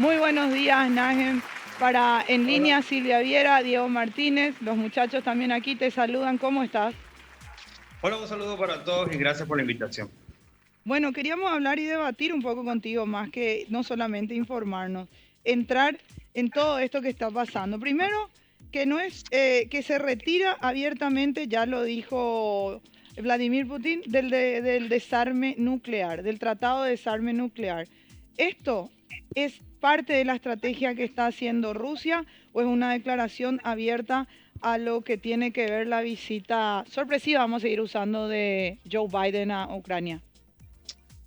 Muy buenos días, Najem. Para En Hola, Línea, Silvia Viera, Diego Martínez, los muchachos también aquí te saludan. ¿Cómo estás? hola, un saludo para todos y gracias por la invitación. Bueno, queríamos hablar y debatir un poco contigo, más que no solamente informarnos, entrar en todo esto que está pasando. Primero, que no es que se retira abiertamente, ya lo dijo Vladimir Putin, del desarme nuclear, del tratado de desarme nuclear. ¿Esto es parte de la estrategia que está haciendo Rusia o es una declaración abierta a lo que tiene que ver la visita sorpresiva, vamos a seguir usando, de Joe Biden a Ucrania?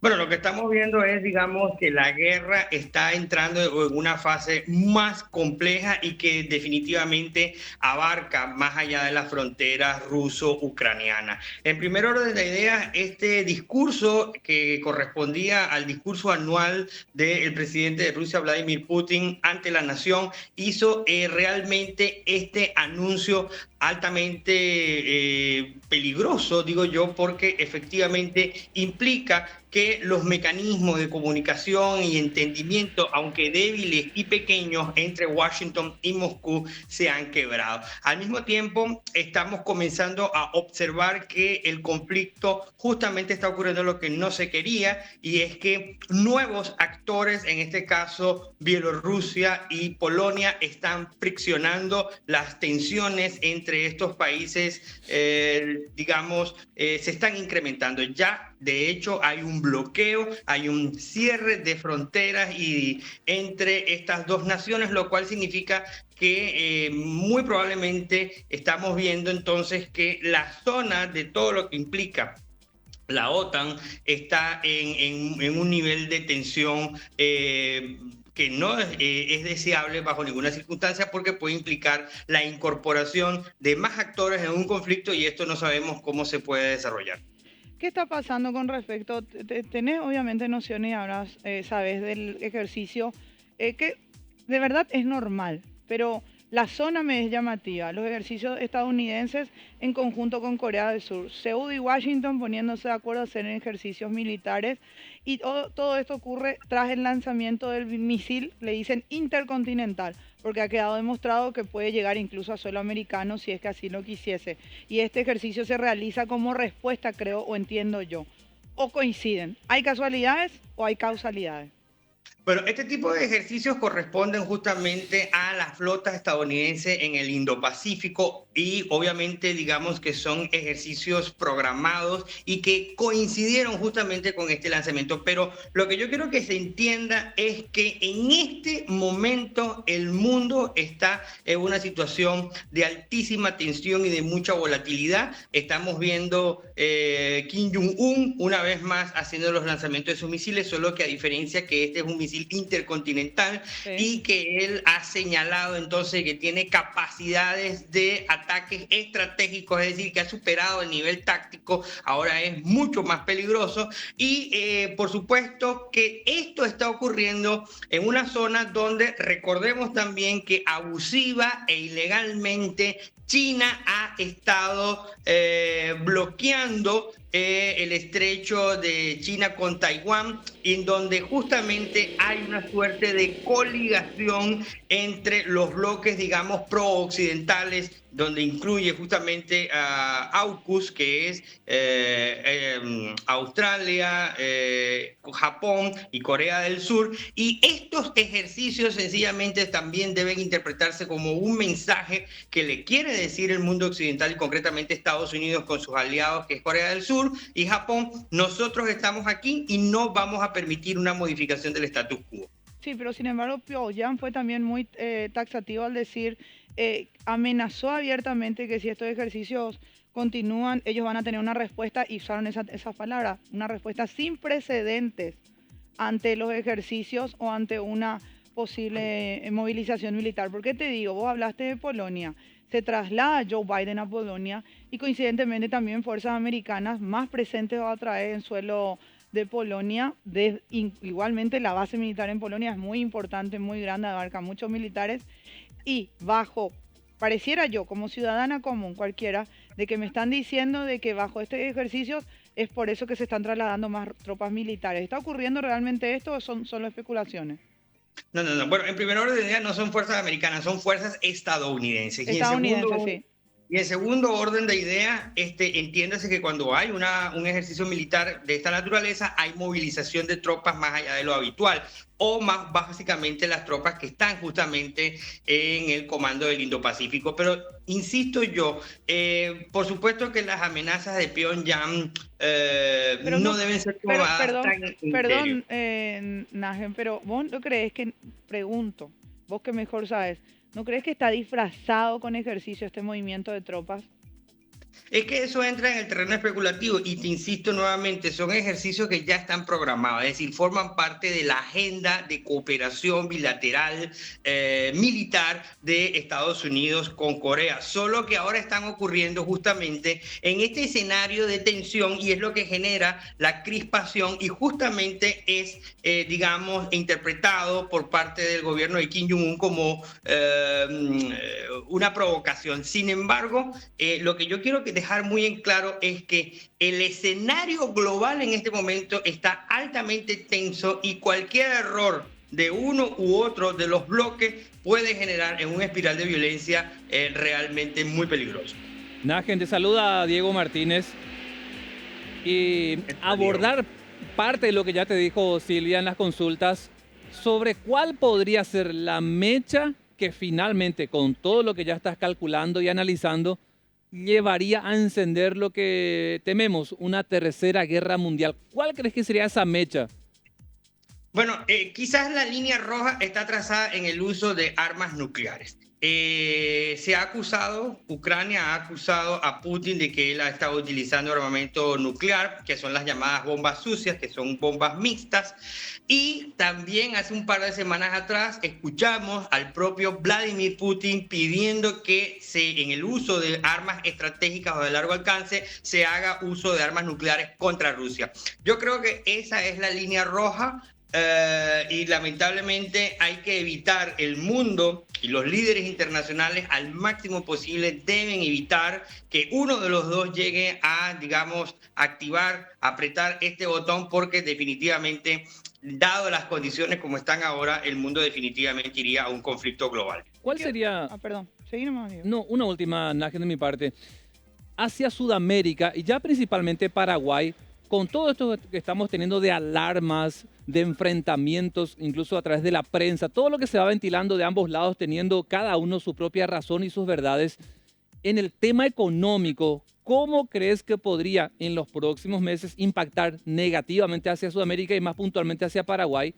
Bueno, lo que estamos viendo es, digamos, que la guerra está entrando en una fase más compleja y que definitivamente abarca más allá de las fronteras ruso-ucranianas. En primer orden de ideas, este discurso que correspondía al discurso anual del presidente de Rusia, Vladimir Putin, ante la nación, hizo realmente este anuncio altamente peligroso, digo yo, porque efectivamente implica que los mecanismos de comunicación y entendimiento, aunque débiles y pequeños, entre Washington y Moscú se han quebrado. Al mismo tiempo, estamos comenzando a observar que el conflicto justamente está ocurriendo lo que no se quería, y es que nuevos actores, en este caso Bielorrusia y Polonia, están friccionando las tensiones entre estos países, digamos, se están incrementando. Ya, de hecho, hay un bloqueo, hay un cierre de fronteras y entre estas dos naciones, lo cual significa que muy probablemente estamos viendo entonces que la zona de todo lo que implica la OTAN está en un nivel de tensión que no es deseable bajo ninguna circunstancia, porque puede implicar la incorporación de más actores en un conflicto y esto no sabemos cómo se puede desarrollar. ¿Qué está pasando con respecto? Tenés obviamente nociones y ahora sabes del ejercicio, que de verdad es normal, pero la zona me es llamativa. Los ejercicios estadounidenses en conjunto con Corea del Sur, Seúl y Washington poniéndose de acuerdo a hacer ejercicios militares, y todo esto ocurre tras el lanzamiento del misil, le dicen intercontinental, porque ha quedado demostrado que puede llegar incluso a suelo americano si es que así lo quisiese. Y este ejercicio se realiza como respuesta, creo o entiendo yo. ¿O coinciden? ¿Hay casualidades o hay causalidades? Bueno, este tipo de ejercicios corresponden justamente a la flota estadounidense en el Indo-Pacífico y obviamente digamos que son ejercicios programados y que coincidieron justamente con este lanzamiento. Pero lo que yo quiero que se entienda es que en este momento el mundo está en una situación de altísima tensión y de mucha volatilidad. Estamos viendo Kim Jong-un una vez más haciendo los lanzamientos de sus misiles, solo que a diferencia que este es un misil intercontinental Sí. y que él ha señalado entonces que tiene capacidades de ataques estratégicos, es decir, que ha superado el nivel táctico, ahora es mucho más peligroso. Y por supuesto que esto está ocurriendo en una zona donde recordemos también que abusiva e ilegalmente China ha estado bloqueando el estrecho de China con Taiwán, en donde justamente hay una suerte de coligación entre los bloques, digamos, pro-occidentales, donde incluye justamente a AUKUS, que es Australia, Japón y Corea del Sur. Y estos ejercicios sencillamente también deben interpretarse como un mensaje que le quiere decir el mundo occidental y concretamente Estados Unidos con sus aliados, que es Corea del Sur y Japón: nosotros estamos aquí y no vamos a permitir una modificación del status quo. Sí, pero sin embargo Pyongyang fue también muy taxativo al decir, amenazó abiertamente que si estos ejercicios continúan, ellos van a tener una respuesta, y usaron esa palabra, una respuesta sin precedentes ante los ejercicios o ante una posible movilización militar. ¿Por qué te digo? Vos hablaste de Polonia. Se traslada Joe Biden a Polonia y coincidentemente también fuerzas americanas más presentes va a traer en suelo de Polonia. Igualmente la base militar en Polonia es muy importante, muy grande, abarca muchos militares, y bajo, pareciera yo como ciudadana común cualquiera, de que me están diciendo de que bajo este ejercicio es por eso que se están trasladando más tropas militares. ¿Está ocurriendo realmente esto o son solo especulaciones? No. Bueno, en primer orden de idea no son fuerzas americanas, son fuerzas estadounidenses. Estadounidenses, sí. Y en segundo orden de idea, entiéndase que cuando hay un ejercicio militar de esta naturaleza, hay movilización de tropas más allá de lo habitual, o más básicamente las tropas que están justamente en el comando del Indo-Pacífico. Pero insisto yo, por supuesto que las amenazas de Pyongyang no deben ser tomadas tan en serio. Perdón, Najem, pero vos no crees que, pregunto, vos que mejor sabes, ¿no crees que está disfrazado con ejercicio este movimiento de tropas? Es que eso entra en el terreno especulativo y te insisto nuevamente, son ejercicios que ya están programados, es decir, forman parte de la agenda de cooperación bilateral militar de Estados Unidos con Corea, solo que ahora están ocurriendo justamente en este escenario de tensión y es lo que genera la crispación y justamente es, digamos, interpretado por parte del gobierno de Kim Jong-un como una provocación. Sin embargo, lo que yo quiero dejar muy en claro es que el escenario global en este momento está altamente tenso y cualquier error de uno u otro de los bloques puede generar en una espiral de violencia realmente muy peligroso. Najem, te saluda Diego Martínez y abordar parte de lo que ya te dijo Silvia en las consultas sobre cuál podría ser la mecha que finalmente, con todo lo que ya estás calculando y analizando, llevaría a encender lo que tememos, una tercera guerra mundial. ¿Cuál crees que sería esa mecha? Bueno, quizás la línea roja está trazada en el uso de armas nucleares. Se ha acusado, Ucrania ha acusado a Putin de que él ha estado utilizando armamento nuclear, que son las llamadas bombas sucias, que son bombas mixtas. Y también hace un par de semanas atrás escuchamos al propio Vladimir Putin pidiendo que en el uso de armas estratégicas o de largo alcance se haga uso de armas nucleares contra Rusia. Yo creo que esa es la línea roja. Y lamentablemente hay que evitar, el mundo y los líderes internacionales al máximo posible deben evitar que uno de los dos llegue a, digamos, activar, apretar este botón, porque definitivamente, dado las condiciones como están ahora, el mundo definitivamente iría a un conflicto global. ¿Cuál sería? Perdón, seguí nomás, Diego. No, una última, Najem, de mi parte. Hacia Sudamérica y ya principalmente Paraguay, con todo esto que estamos teniendo de alarmas, de enfrentamientos, incluso a través de la prensa, todo lo que se va ventilando de ambos lados, teniendo cada uno su propia razón y sus verdades, en el tema económico, ¿cómo crees que podría en los próximos meses impactar negativamente hacia Sudamérica y más puntualmente hacia Paraguay?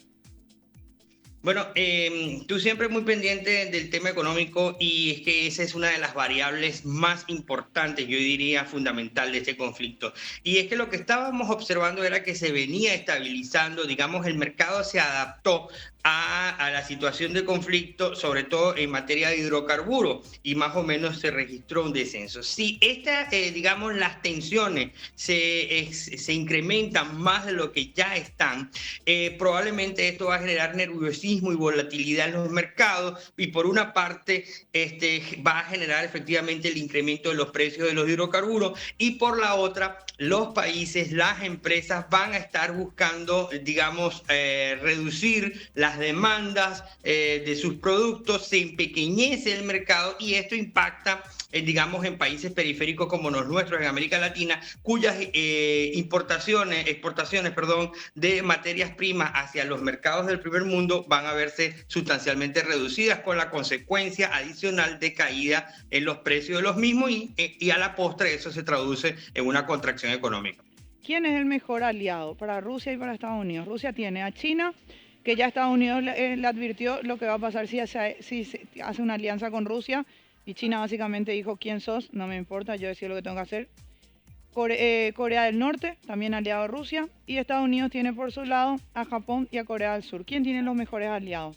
Bueno, tú siempre muy pendiente del tema económico y es que esa es una de las variables más importantes, yo diría fundamental de este conflicto. Y es que lo que estábamos observando era que se venía estabilizando, digamos, el mercado se adaptó a la situación de conflicto, sobre todo en materia de hidrocarburos, y más o menos se registró un descenso. Si digamos, las tensiones se incrementan más de lo que ya están, probablemente esto va a generar nerviosismo y volatilidad en los mercados, y por una parte va a generar efectivamente el incremento de los precios de los hidrocarburos, y por la otra, los países, las empresas van a estar buscando, digamos, reducir las demandas de sus productos, se empequeñece el mercado y esto impacta, digamos, en países periféricos como los nuestros en América Latina, cuyas exportaciones, de materias primas hacia los mercados del primer mundo van a verse sustancialmente reducidas, con la consecuencia adicional de caída en los precios de los mismos y a la postre eso se traduce en una contracción económica. ¿Quién es el mejor aliado para Rusia y para Estados Unidos? Rusia tiene a China, que ya Estados Unidos le advirtió lo que va a pasar si hace una alianza con Rusia, y China básicamente dijo: ¿quién sos? No me importa, yo decido lo que tengo que hacer. Corea del Norte, también aliado a Rusia, y Estados Unidos tiene por su lado a Japón y a Corea del Sur. ¿Quién tiene los mejores aliados?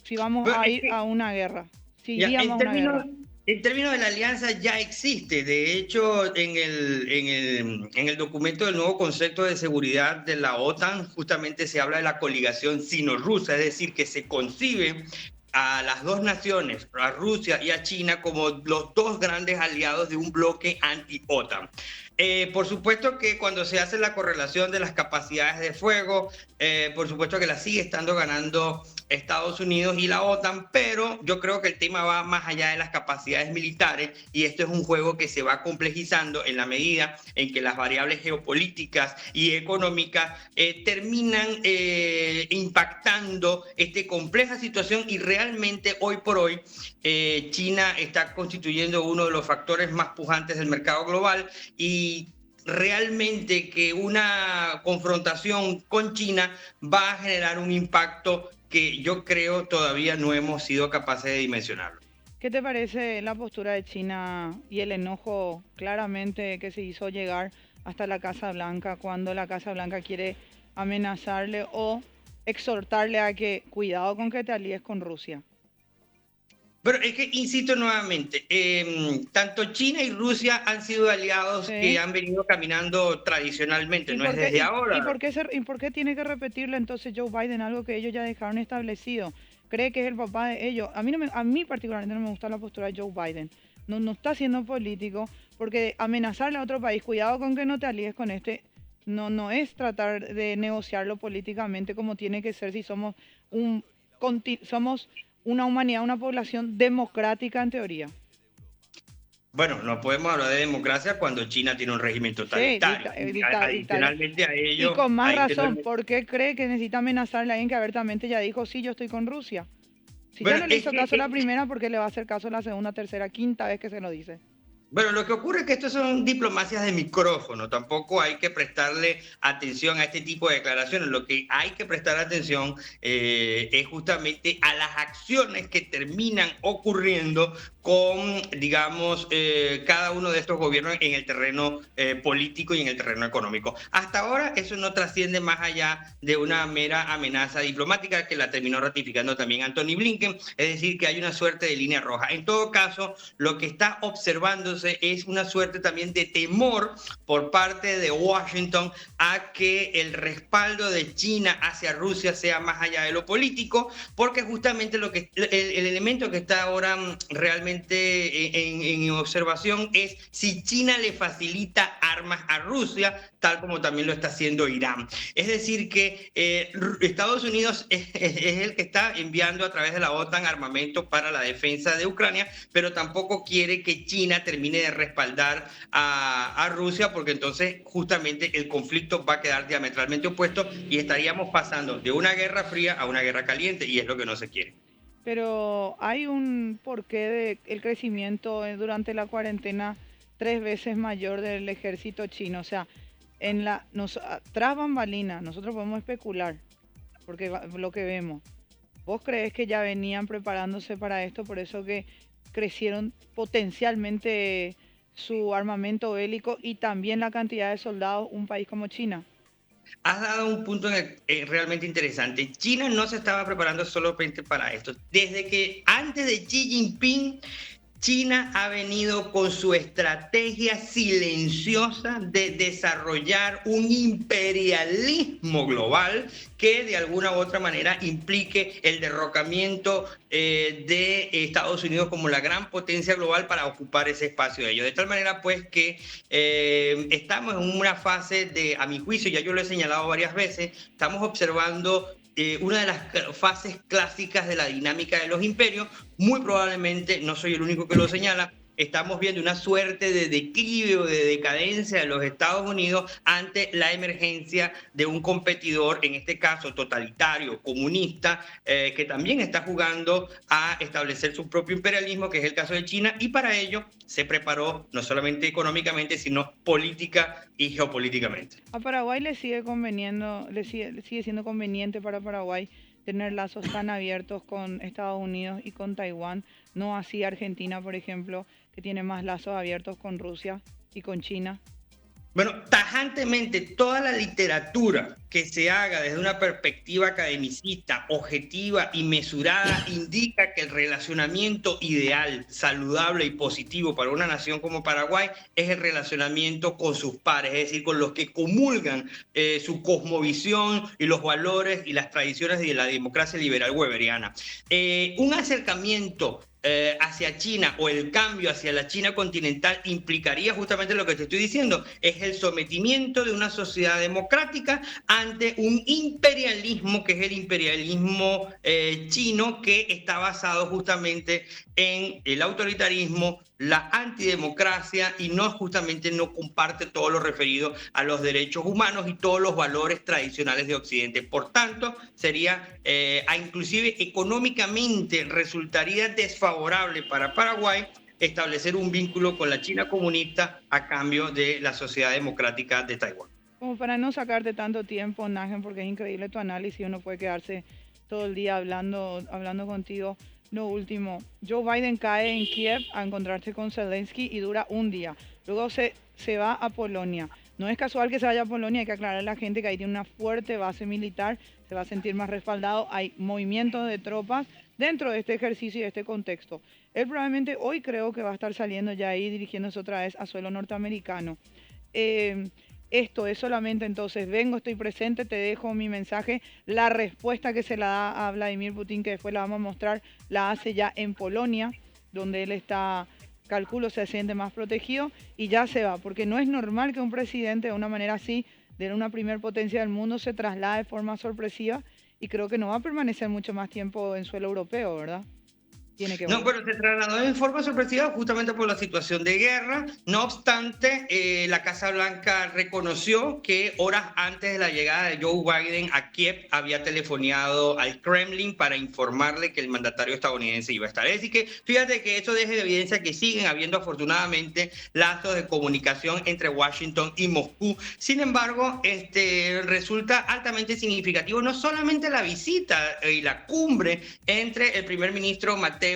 Si vamos a ir a una guerra. Si iríamos a una guerra. En términos de la alianza ya existe, de hecho en el documento del nuevo concepto de seguridad de la OTAN justamente se habla de la coligación sino-rusa, es decir, que se concibe a las dos naciones, a Rusia y a China, como los dos grandes aliados de un bloque anti-OTAN. Por supuesto que cuando se hace la correlación de las capacidades de fuego, por supuesto que la sigue estando ganando Estados Unidos y la OTAN, pero yo creo que el tema va más allá de las capacidades militares y esto es un juego que se va complejizando en la medida en que las variables geopolíticas y económicas terminan impactando esta compleja situación y realmente hoy por hoy China está constituyendo uno de los factores más pujantes del mercado global y realmente que una confrontación con China va a generar un impacto que yo creo todavía no hemos sido capaces de dimensionarlo. ¿Qué te parece la postura de China y el enojo claramente que se hizo llegar hasta la Casa Blanca cuando la Casa Blanca quiere amenazarle o exhortarle a que cuidado con que te alíes con Rusia? Pero es que, insisto nuevamente, tanto China y Rusia han sido aliados que han venido caminando tradicionalmente, no es desde ahora. ¿Y por qué tiene que repetirle entonces Joe Biden algo que ellos ya dejaron establecido? Cree que es el papá de ellos. A mí particularmente no me gusta la postura de Joe Biden. No está siendo político, porque amenazarle a otro país, cuidado con que no te alíes con este, no es tratar de negociarlo políticamente como tiene que ser si somos una humanidad, una población democrática en teoría. Bueno, no podemos hablar de democracia cuando China tiene un régimen totalitario. Adicionalmente a ello... Y con más razón, ¿por qué cree que necesita amenazarle a alguien que abiertamente ya dijo, sí, yo estoy con Rusia? Si ya no le hizo caso la primera, ¿por qué le va a hacer caso la segunda, tercera, quinta vez que se lo dice? Bueno, lo que ocurre es que estos son diplomacias de micrófono, tampoco hay que prestarle atención a este tipo de declaraciones, lo que hay que prestar atención es justamente a las acciones que terminan ocurriendo con, digamos, cada uno de estos gobiernos en el terreno político y en el terreno económico. Hasta ahora eso no trasciende más allá de una mera amenaza diplomática que la terminó ratificando también Antony Blinken, es decir, que hay una suerte de línea roja. En todo caso, lo que está observándose es una suerte también de temor por parte de Washington a que el respaldo de China hacia Rusia sea más allá de lo político, porque justamente el elemento que está ahora realmente en observación es si China le facilita armas a Rusia, tal como también lo está haciendo Irán. Es decir, que Estados Unidos es el que está enviando a través de la OTAN armamento para la defensa de Ucrania, pero tampoco quiere que China termine de respaldar a Rusia, porque entonces justamente el conflicto va a quedar diametralmente opuesto y estaríamos pasando de una guerra fría a una guerra caliente, y es lo que no se quiere. Pero hay un porqué del crecimiento durante la cuarentena 3 veces mayor del ejército chino. O sea, tras bambalinas, nosotros podemos especular, porque lo que vemos. ¿Vos crees que ya venían preparándose para esto, por eso que crecieron potencialmente su armamento bélico y también la cantidad de soldados, un país como China? Has dado un punto realmente interesante. China no se estaba preparando solamente para esto. Desde que antes de Xi Jinping, China ha venido con su estrategia silenciosa de desarrollar un imperialismo global que de alguna u otra manera implique el derrocamiento de Estados Unidos como la gran potencia global para ocupar ese espacio de ellos. De tal manera pues que estamos en una fase de, a mi juicio, ya yo lo he señalado varias veces, estamos observando una de las fases clásicas de la dinámica de los imperios. Muy probablemente, no soy el único que lo señala, estamos viendo una suerte de declive o de decadencia de los Estados Unidos ante la emergencia de un competidor, en este caso totalitario, comunista, que también está jugando a establecer su propio imperialismo, que es el caso de China, y para ello se preparó no solamente económicamente, sino política y geopolíticamente. A Paraguay le sigue siendo conveniente para Paraguay tener lazos tan abiertos con Estados Unidos y con Taiwán, no así Argentina, por ejemplo, que tiene más lazos abiertos con Rusia y con China. Bueno, tajantemente toda la literatura que se haga desde una perspectiva academicista, objetiva y mesurada indica que el relacionamiento ideal, saludable y positivo para una nación como Paraguay es el relacionamiento con sus pares, es decir, con los que comulgan su cosmovisión y los valores y las tradiciones de la democracia liberal weberiana. Un acercamiento hacia China o el cambio hacia la China continental implicaría justamente lo que te estoy diciendo, es el sometimiento de una sociedad democrática ante un imperialismo que es el imperialismo chino, que está basado justamente en el autoritarismo, la antidemocracia, y justamente no comparte todo lo referido a los derechos humanos y todos los valores tradicionales de Occidente. Por tanto, sería, inclusive económicamente, resultaría desfavorable para Paraguay establecer un vínculo con la China comunista a cambio de la sociedad democrática de Taiwán. Como para no sacarte tanto tiempo, Nagen, porque es increíble tu análisis, uno puede quedarse todo el día hablando contigo. Lo último, Joe Biden cae en Kiev a encontrarse con Zelensky y dura un día. Luego se va a Polonia. No es casual que se vaya a Polonia, hay que aclarar a la gente que ahí tiene una fuerte base militar, se va a sentir más respaldado, hay movimientos de tropas dentro de este ejercicio y de este contexto. Él probablemente hoy creo que va a estar saliendo ya ahí, dirigiéndose otra vez a suelo norteamericano. Esto es solamente entonces, vengo, estoy presente, te dejo mi mensaje. La respuesta que se la da a Vladimir Putin, que después la vamos a mostrar, la hace ya en Polonia, donde él está, calculo, se siente más protegido y ya se va, porque no es normal que un presidente de una manera así, de una primer potencia del mundo, se traslade de forma sorpresiva, y creo que no va a permanecer mucho más tiempo en suelo europeo, ¿verdad? Tiene que No, pero se trasladó en forma sorpresiva justamente por la situación de guerra. No obstante, la Casa Blanca reconoció que horas antes de la llegada de Joe Biden a Kiev había telefoneado al Kremlin para informarle que el mandatario estadounidense iba a estar. Es decir que fíjate que eso deja de evidencia que siguen habiendo afortunadamente lazos de comunicación entre Washington y Moscú. Sin embargo, resulta altamente significativo no solamente la visita y la cumbre entre el primer ministro Mateusz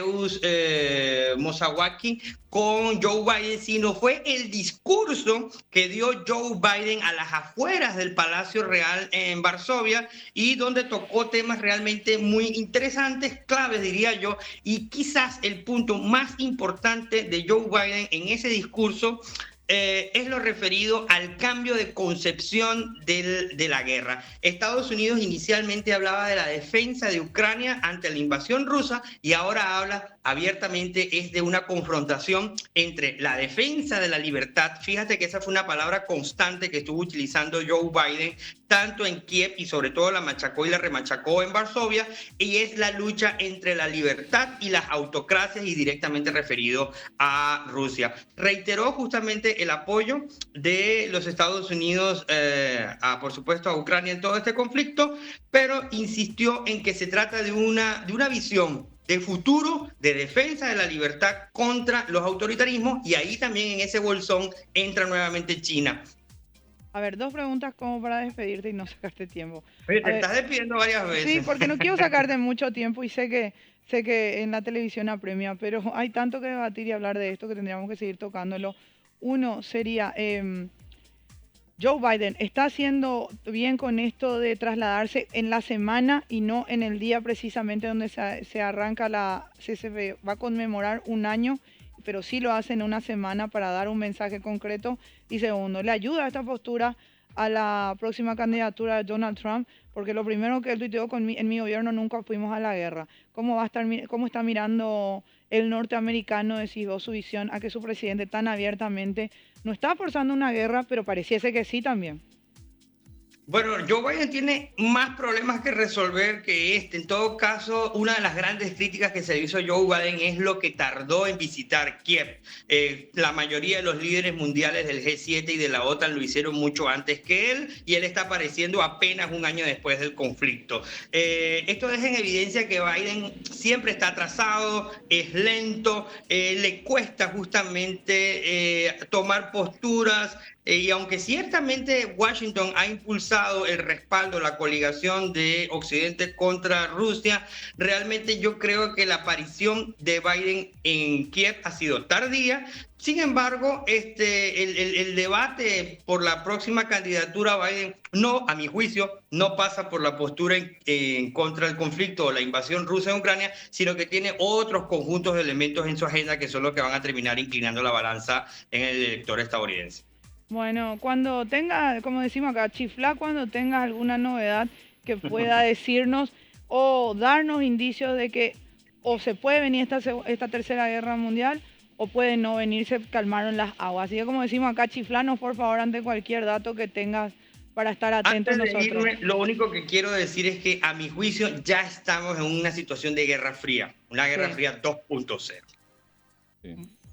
Morawiecki con Joe Biden, sino fue el discurso que dio Joe Biden a las afueras del Palacio Real en Varsovia, y donde tocó temas realmente muy interesantes, claves diría yo, y quizás el punto más importante de Joe Biden en ese discurso es lo referido al cambio de concepción de la guerra. Estados Unidos inicialmente hablaba de la defensa de Ucrania ante la invasión rusa, y ahora habla abiertamente es de una confrontación entre la defensa de la libertad. Fíjate que esa fue una palabra constante que estuvo utilizando Joe Biden, tanto en Kiev, y sobre todo la machacó y la remachacó en Varsovia, y es la lucha entre la libertad y las autocracias, y directamente referido a Rusia. Reiteró justamente el apoyo de los Estados Unidos, por supuesto, a Ucrania en todo este conflicto, pero insistió en que se trata de una visión de futuro, de defensa de la libertad contra los autoritarismos, y ahí también en ese bolsón entra nuevamente China. A ver, dos preguntas como para despedirte y no sacarte tiempo. Oye, te estás despidiendo varias veces. Sí, porque no quiero sacarte mucho tiempo, y sé que en la televisión apremia, pero hay tanto que debatir y hablar de esto que tendríamos que seguir tocándolo. Uno sería, Joe Biden está haciendo bien con esto de trasladarse en la semana y no en el día precisamente donde se arranca se va a conmemorar un año, pero sí lo hace en una semana para dar un mensaje concreto. Y segundo, le ayuda a esta postura a la próxima candidatura de Donald Trump, porque lo primero que él tuiteó en mi gobierno nunca fuimos a la guerra. ¿Cómo está mirando el norteamericano, decís vos, su visión a que su presidente tan abiertamente no está forzando una guerra, pero pareciese que sí también? Bueno, Joe Biden tiene más problemas que resolver que este. En todo caso, una de las grandes críticas que se le hizo a Joe Biden es lo que tardó en visitar Kiev. La mayoría de los líderes mundiales del G7 y de la OTAN lo hicieron mucho antes que él, y él está apareciendo apenas un año después del conflicto. Esto deja en evidencia que Biden siempre está atrasado, es lento, le cuesta justamente tomar posturas. Y aunque ciertamente Washington ha impulsado el respaldo, la coligación de Occidente contra Rusia, realmente yo creo que la aparición de Biden en Kiev ha sido tardía. Sin embargo, el debate por la próxima candidatura a Biden, no, a mi juicio, no pasa por la postura en contra del conflicto o la invasión rusa en Ucrania, sino que tiene otros conjuntos de elementos en su agenda que son los que van a terminar inclinando la balanza en el elector estadounidense. Bueno, cuando tenga, como decimos acá, chiflá cuando tengas alguna novedad que pueda decirnos o darnos indicios de que o se puede venir esta tercera guerra mundial, o puede no venir, se calmaron las aguas. Así que como decimos acá, chiflanos por favor ante cualquier dato que tengas para estar atentos Antes de nosotros. irme, lo único que quiero decir es que a mi juicio ya estamos en una situación de guerra fría, una guerra fría 2.0.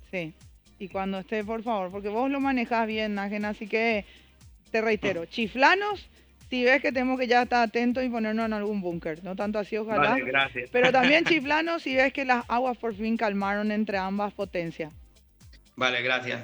Sí, y cuando esté, por favor, porque vos lo manejás bien, Nájena, así que te reitero, chiflanos, si ves que tenemos que ya estar atentos y ponernos en algún búnker, no tanto así, ojalá. Vale, gracias. Pero también chiflanos si ves que las aguas por fin calmaron entre ambas potencias. Vale, gracias.